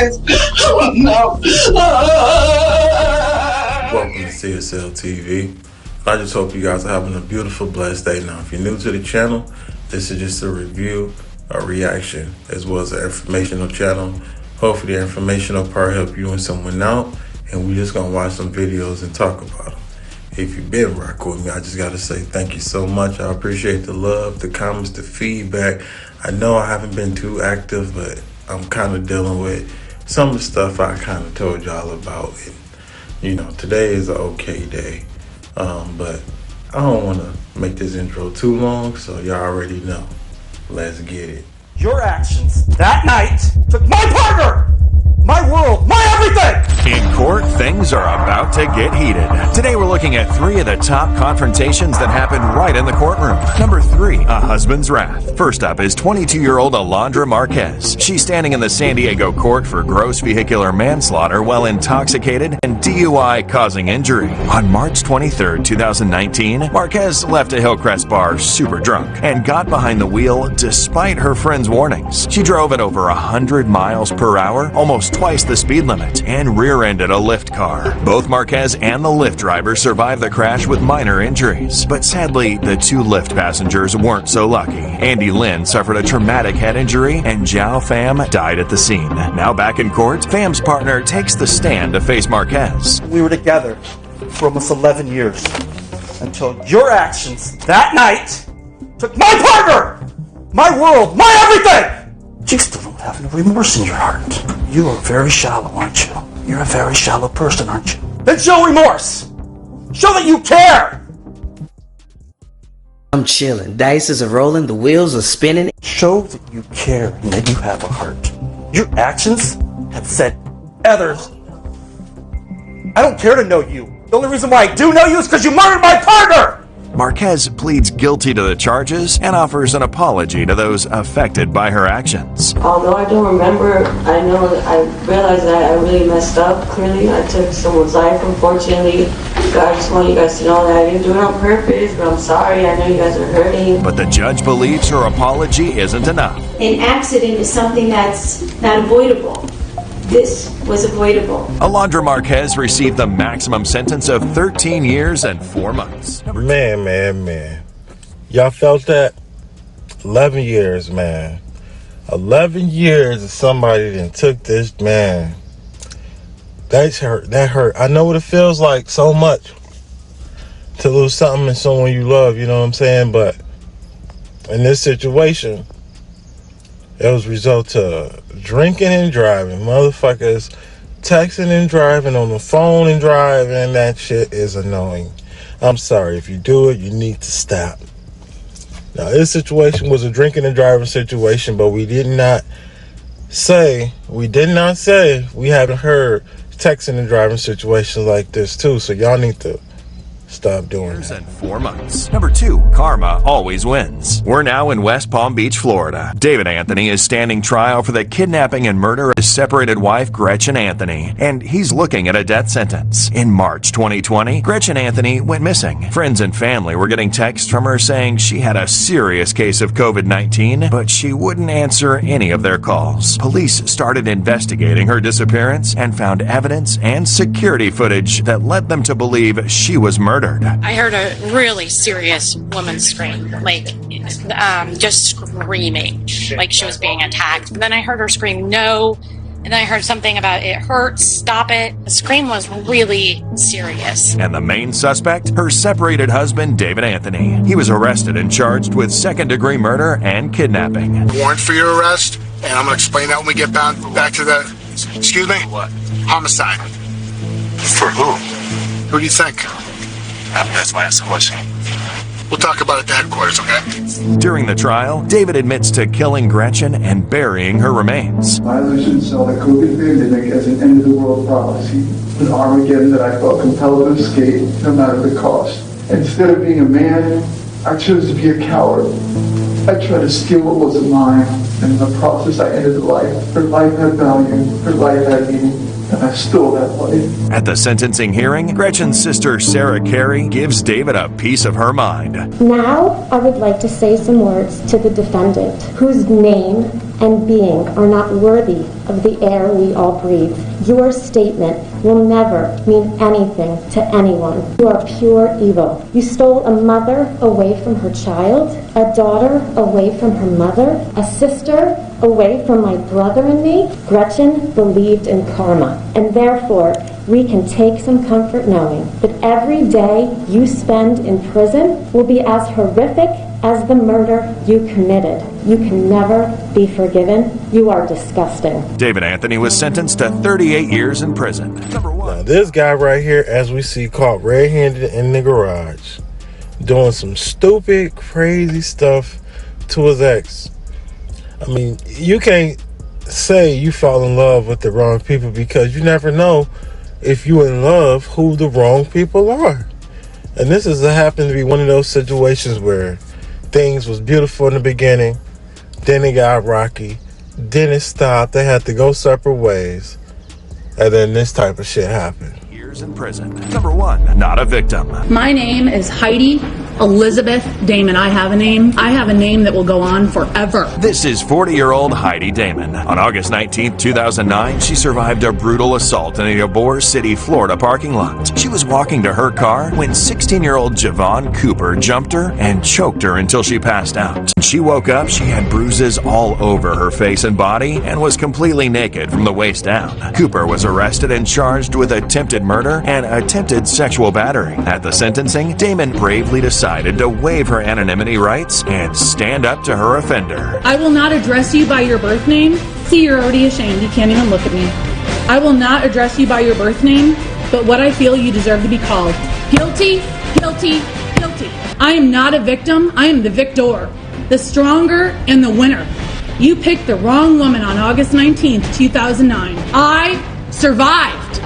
guys. No. Welcome to CSL TV. I just hope you guys are having a beautiful, blessed day. Now, if you're new to the channel, this is just a review, a reaction, as well as an informational channel. Hopefully the informational part help you and someone out, and we're just gonna watch some videos and talk about them. If you've been rocking with me, I just gotta say thank you so much. I appreciate the love, the comments, the feedback. I know I haven't been too active, but I'm kind of dealing with some of the stuff I kind of told y'all about. And, you know, today is an okay day. But I don't want to make this intro too long, so y'all already know. Let's get it. Your actions that night took my partner, my world, my everything! In court, things are about to get heated. Today we're looking at 3 of the top confrontations that happened right in the courtroom. Number 3, a husband's wrath. First up is 22-year-old Alondra Marquez. She's standing in the San Diego court for gross vehicular manslaughter while intoxicated and DUI causing injury. On March 23, 2019, Marquez left a Hillcrest bar super drunk and got behind the wheel despite her friend's warnings. She drove at over 100 miles per hour, almost twice the speed limit, and rear-ended a Lyft car. Both Marquez and the Lyft driver survived the crash with minor injuries, but sadly, the 2 Lyft passengers weren't so lucky. Andy Lynn suffered a traumatic head injury, and Zhao Pham died at the scene. Now back in court, Pham's partner takes the stand to face Marquez. We were together for almost 11 years until your actions that night took my partner, my world, my everything! You still don't have no remorse in your heart. You are very shallow, aren't you? You're a very shallow person, aren't you? Then show remorse! Show that you care! I'm chilling. Dice are rolling, the wheels are spinning. Show that you care and that you have a heart. Your actions have said others. I don't care to know you. The only reason why I do know you is because you murdered my partner! Marquez pleads guilty to the charges and offers an apology to those affected by her actions. Although I don't remember, I realized that I really messed up. Clearly, I took someone's life, unfortunately. I just want you guys to know that I didn't do it on purpose, but I'm sorry. I know you guys are hurting. But the judge believes her apology isn't enough. An accident is something that's not avoidable. This was avoidable. Alondra Marquez received the maximum sentence of 13 years and 4 months. Man. Y'all felt that? 11 years, man. 11 years of somebody that took this, man. That's hurt. That hurt. I know what it feels like so much to lose something and someone you love, you know what I'm saying? But in this situation, it was a result of drinking and driving. Motherfuckers texting and driving on the phone and driving. That shit is annoying. I'm sorry. If you do it, you need to stop. Now, this situation was a drinking and driving situation, but we did not say we haven't heard texting and driving situations like this too. So y'all need to stop doing that. And 4 months. Number 2, karma always wins. We're now in West Palm Beach, Florida. David Anthony is standing trial for the kidnapping and murder of his separated wife, Gretchen Anthony, and he's looking at a death sentence. In March 2020, Gretchen Anthony went missing. Friends and family were getting texts from her saying she had a serious case of COVID-19, but she wouldn't answer any of their calls. Police started investigating her disappearance and found evidence and security footage that led them to believe she was murdered. I heard a really serious woman scream, like just screaming, like she was being attacked. And then I heard her scream, "No," and then I heard something about "it hurts, stop it." The scream was really serious. And the main suspect, her separated husband, David Anthony. He was arrested and charged with second-degree murder and kidnapping. Warrant for your arrest, and I'm going to explain that when we get back to the... Excuse me? What? Homicide. For who? Who do you think? That's why I asked the question. We'll talk about it at the headquarters, okay? During the trial, David admits to killing Gretchen and burying her remains. Violations of the COVID pandemic as an end-of-the-world prophecy, an Armageddon that I felt compelled to escape no matter the cost. Instead of being a man, I chose to be a coward. I tried to steal what wasn't mine. And in the process, I ended her life. Her life had value. Her life had meaning. And I stole that life. At the sentencing hearing, Gretchen's sister Sarah Carey gives David a piece of her mind. Now, I would like to say some words to the defendant, whose name and being are not worthy of the air we all breathe. Your statement will never mean anything to anyone. You are pure evil. You stole a mother away from her child, a daughter away from her mother, a sister away from my brother and me. Gretchen believed in karma, and therefore we can take some comfort knowing that every day you spend in prison will be as horrific as the murder you committed. You can never be forgiven. You are disgusting. David Anthony was sentenced to 38 years in prison. Now, this guy right here, as we see, caught red-handed in the garage, doing some stupid, crazy stuff to his ex. I mean, you can't say you fall in love with the wrong people, because you never know if you in love who the wrong people are. And this is happened to be one of those situations where things was beautiful in the beginning, then it got rocky, then it stopped, they had to go separate ways, and then this type of shit happened. Years in prison. Number 1, not a victim. My name is Heidi Elizabeth Damon. I have a name. I have a name that will go on forever. This is 40-year-old Heidi Damon. On August 19, 2009, she survived a brutal assault in a Ybor City, Florida parking lot. She was walking to her car when 16-year-old Javon Cooper jumped her and choked her until she passed out. When she woke up, she had bruises all over her face and body and was completely naked from the waist down. Cooper was arrested and charged with attempted murder and attempted sexual battery. At the sentencing, Damon bravely decided to waive her anonymity rights and stand up to her offender. I will not address you by your birth name. See, you're already ashamed. You can't even look at me. I will not address you by your birth name, but what I feel you deserve to be called. Guilty, guilty, guilty. I am not a victim. I am the victor, the stronger and the winner. You picked the wrong woman on August 19th, 2009. I survived.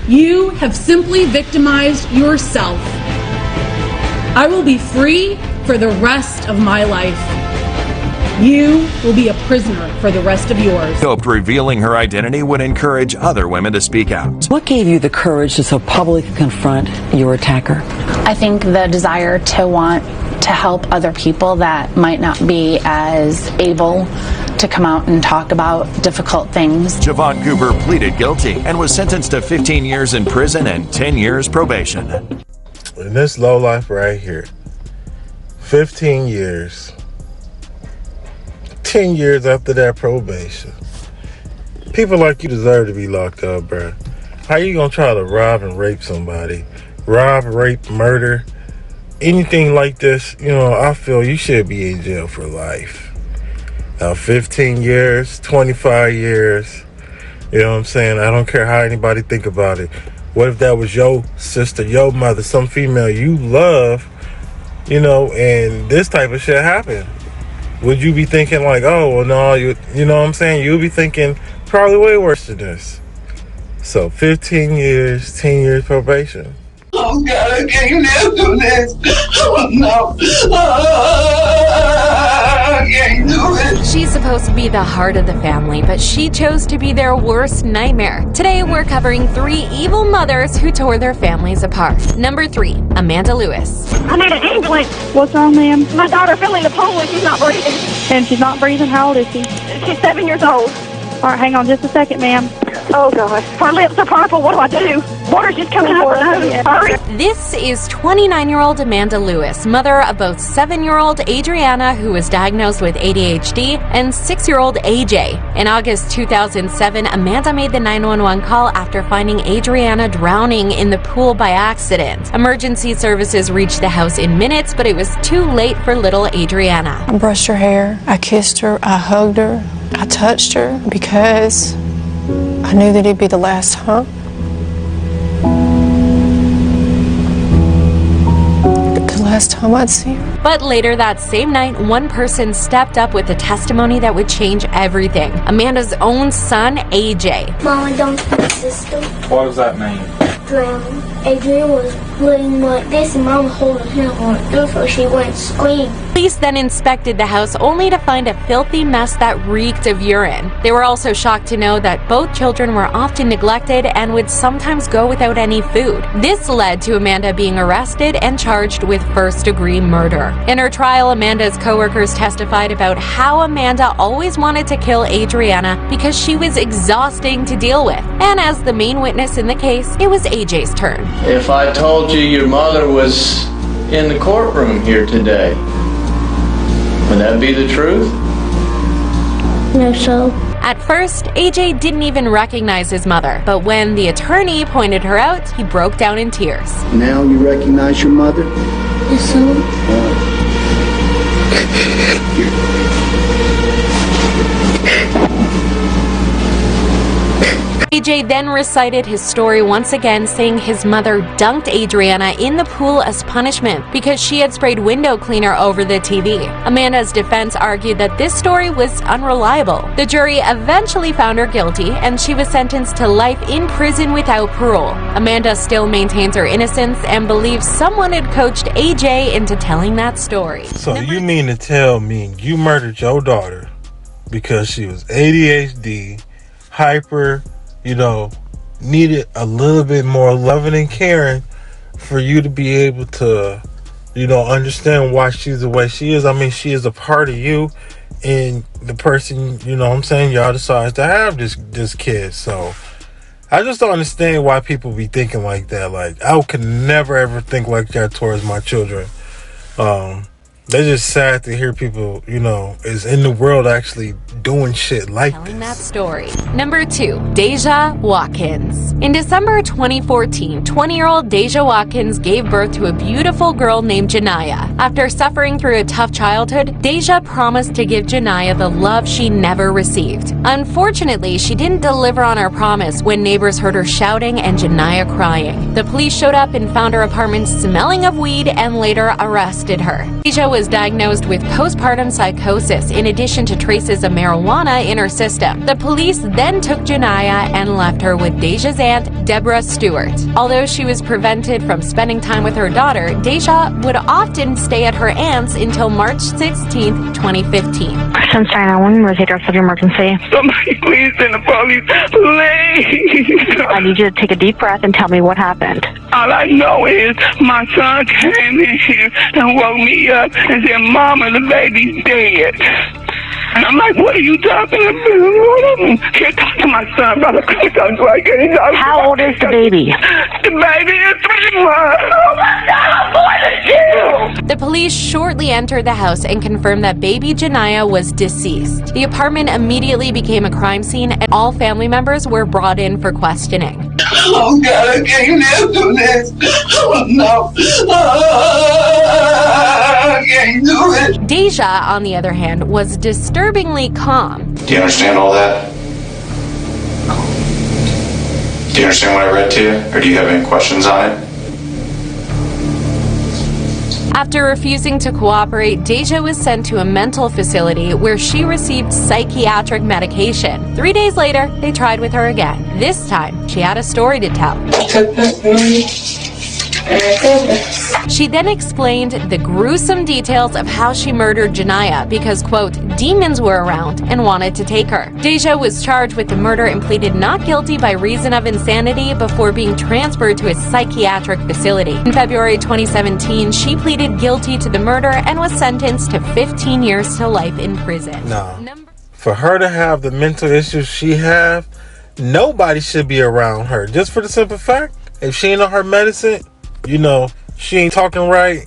You have simply victimized yourself. I will be free for the rest of my life. You will be a prisoner for the rest of yours. Hoped revealing her identity would encourage other women to speak out. What gave you the courage to so publicly confront your attacker? I think the desire to want to help other people that might not be as able to come out and talk about difficult things. Javon Cooper pleaded guilty and was sentenced to 15 years in prison and 10 years probation. In this lowlife right here, 15 years, 10 years after that probation. People like you deserve to be locked up, bruh. How you gonna try to rob and rape somebody? Rob, rape, murder, anything like this, you know, I feel you should be in jail for life. Now, 15 years, 25 years, you know what I'm saying? I don't care how anybody think about it. What if that was your sister, your mother, some female you love, you know, and this type of shit happened? Would you be thinking like, oh, well, no, you know what I'm saying? You'll be thinking probably way worse than this. So 15 years, 10 years probation. Oh, God, I can't do this. Oh, no. I can't do it. She's supposed to be the heart of the family, but she chose to be their worst nightmare. Today, we're covering 3 evil mothers who tore their families apart. Number 3, Amanda Lewis. I made an implant. What's wrong, ma'am? My daughter fell in the pool and she's not breathing. And she's not breathing? How old is she? She's 7 years old. All right, hang on just a second, ma'am. Oh, God. Her lips are purple. What do I do? Water's just coming out of her nose. Hurry. This is 29-year-old Amanda Lewis, mother of both 7-year-old Adriana, who was diagnosed with ADHD, and 6-year-old AJ. In August 2007, Amanda made the 911 call after finding Adriana drowning in the pool by accident. Emergency services reached the house in minutes, but it was too late for little Adriana. I brushed her hair, I kissed her, I hugged her, I touched her because I knew that it'd be the last time. The last time I'd see her. But later that same night, one person stepped up with a testimony that would change everything. Amanda's own son, AJ. Mama, don't be sister. What does that mean? Drown. Adrian was laying like this and Mom was holding him on the so she wouldn't scream. Police then inspected the house only to find a filthy mess that reeked of urine. They were also shocked to know that both children were often neglected and would sometimes go without any food. This led to Amanda being arrested and charged with first-degree murder. In her trial, Amanda's co-workers testified about how Amanda always wanted to kill Adriana because she was exhausting to deal with. And as the main witness in the case, it was AJ's turn. If I told you your mother was in the courtroom here today, would that be the truth? No, so. At first, AJ didn't even recognize his mother, but when the attorney pointed her out, he broke down in tears. Now you recognize your mother? Yes, so. AJ then recited his story once again, saying his mother dunked Adriana in the pool as punishment because she had sprayed window cleaner over the TV. Amanda's defense argued that this story was unreliable. The jury eventually found her guilty, and she was sentenced to life in prison without parole. Amanda still maintains her innocence and believes someone had coached AJ into telling that story. So you mean to tell me you murdered your daughter because she was ADHD, hyper, needed a little bit more loving and caring for you to be able to, understand why she's the way she is. I mean, she is a part of you and the person, y'all decides to have this kid. So I just don't understand why people be thinking like that. Like, I could never ever think like that towards my children. They're just sad to hear people, is in the world actually doing shit like telling that story. Number 2, Deja Watkins. In December 2014, 20-year-old Deja Watkins gave birth to a beautiful girl named Janaya. After suffering through a tough childhood, Deja promised to give Janaya the love she never received. Unfortunately, she didn't deliver on her promise when neighbors heard her shouting and Janaya crying. The police showed up and found her apartment smelling of weed and later arrested her. Deja was diagnosed with postpartum psychosis in addition to traces of marijuana in her system. The police then took Janaya and left her with Deja's aunt, Deborah Stewart. Although she was prevented from spending time with her daughter, Deja would often stay at her aunt's until March 16, 2015. Sunshine, I want to take of emergency. Somebody please send the police, please. I need you to take a deep breath and tell me what happened. All I know is my son came in here and woke me up and said, Mama, the baby's dead. And I'm like, what are you talking about? Can't talk to my son, brother. How old is the baby? The baby is 3 months. Oh my God, what is you? The police shortly entered the house and confirmed that baby Janaya was deceased. The apartment immediately became a crime scene and all family members were brought in for questioning. Oh God, I can't live through this. Oh no. I can't do it. Deja, on the other hand, was disturbingly calm. Do you understand all that? Do you understand what I read to you? Or do you have any questions on it? After refusing to cooperate, Deja was sent to a mental facility where she received psychiatric medication. 3 days later, they tried with her again. This time, she had a story to tell. She then explained the gruesome details of how she murdered Janaya because, quote, demons were around and wanted to take her. Deja was charged with the murder and pleaded not guilty by reason of insanity before being transferred to a psychiatric facility. In February 2017, she pleaded guilty to the murder and was sentenced to 15 years to life in prison. No. For her to have the mental issues she have, nobody should be around her. Just for the simple fact, if she ain't on her medicine, she ain't talking right,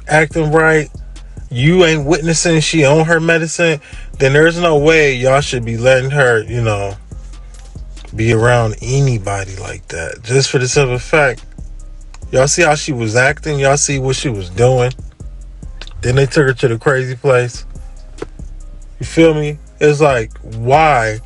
acting right, you ain't witnessing she on her medicine, then there's no way y'all should be letting her, be around anybody like that. Just for the simple fact, y'all see how she was acting, y'all see what she was doing. Then they took her to the crazy place. You feel me? It's like, why?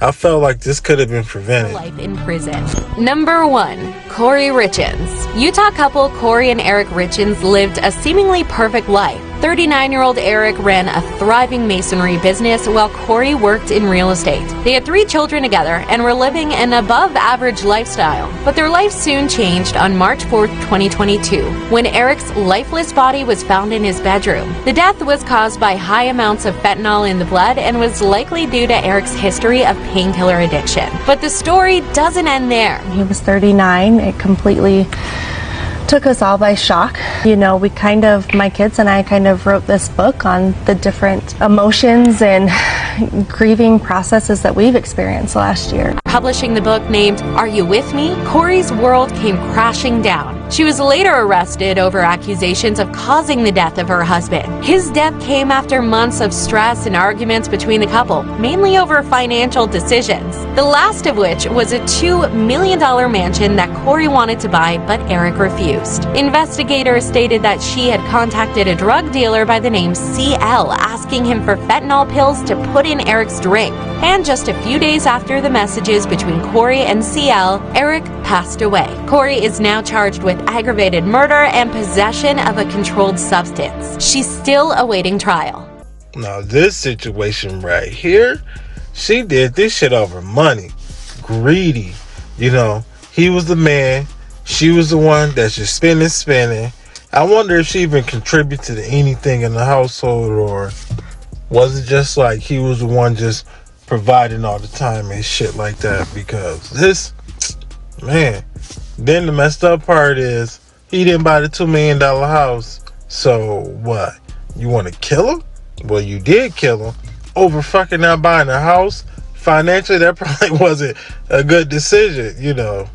I felt like this could have been prevented. Life in prison. Number 1, Corey Richins. Utah couple Corey and Eric Richins lived a seemingly perfect life. 39-year-old Eric ran a thriving masonry business while Corey worked in real estate. They had 3 children together and were living an above-average lifestyle. But their life soon changed on March 4th, 2022, when Eric's lifeless body was found in his bedroom. The death was caused by high amounts of fentanyl in the blood and was likely due to Eric's history of painkiller addiction. But the story doesn't end there. He was 39. It completely took us all by shock. You know, my kids and I kind of wrote this book on the different emotions and grieving processes that we've experienced last year. Publishing the book named Are You With Me?, Corey's world came crashing down. She was later arrested over accusations of causing the death of her husband. His death came after months of stress and arguments between the couple, mainly over financial decisions. The last of which was a $2 million mansion that Corey wanted to buy, but Eric refused. Investigators stated that she had contacted a drug dealer by the name CL, asking him for fentanyl pills to put in Eric's drink. And just a few days after the messages between Corey and CL, Eric passed away. Corey is now charged with aggravated murder and possession of a controlled substance. She's still awaiting trial. Now this situation right here, she did this shit over money. Greedy. You know, he was the man. She was the one that's just spending. I wonder if she even contributed to anything in the household, or was it just like he was the one just providing all the time and shit like that? Because this, man, then the messed up part is he didn't buy the $2 million house. So what? You want to kill him? Well, you did kill him over fucking not buying a house. Financially, that probably wasn't a good decision, you know.